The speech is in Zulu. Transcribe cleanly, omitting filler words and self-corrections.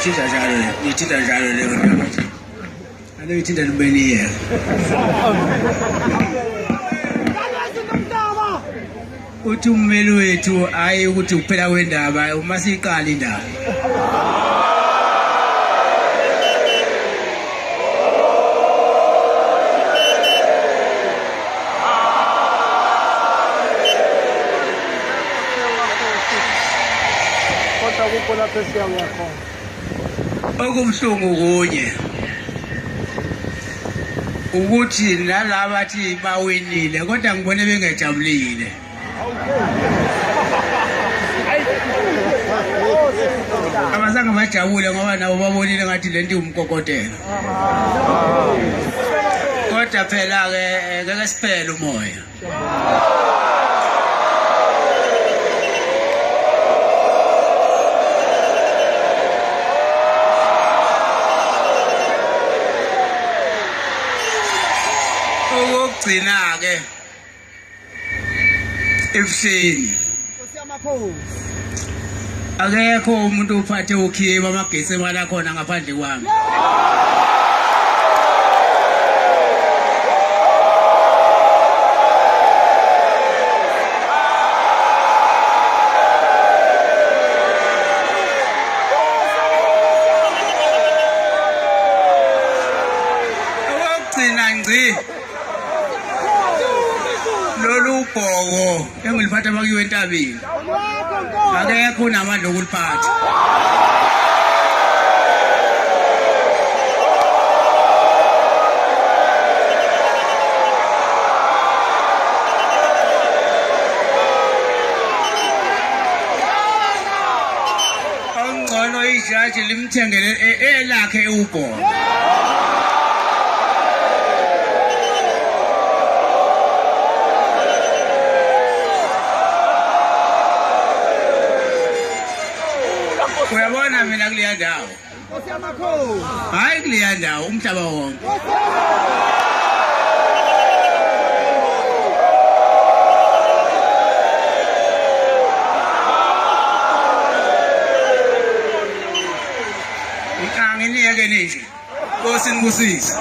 ithinta njalo leyo nto alo ithinta libeniye uthi ummeli wethu hayi ukuthi uphela kwendaba uma siyiqala indaba okubuhlungu kunye ukuthi nalabo bathi bawinile kodwa ngibone bengejabulile abazange bajabule ngoba nabo babonile ngathi lento umkokotela kodwa phela ke ngeke siphele umoya okugcina ke ebuhleni akekho umuntu uphathe ukhiye bamagesi emali khona ngaphandle kwami okugcina ngci lolu bhoko engiliphatha makuyiwe entabeni akekho unamandla okuliphatha ongcono ijaji limthengele elakhe ubhoko uyabona mina kuleya ndawo hayi kuleya ndawo umhlaba wonke ngikanginiyeke nje Nkosi nibusise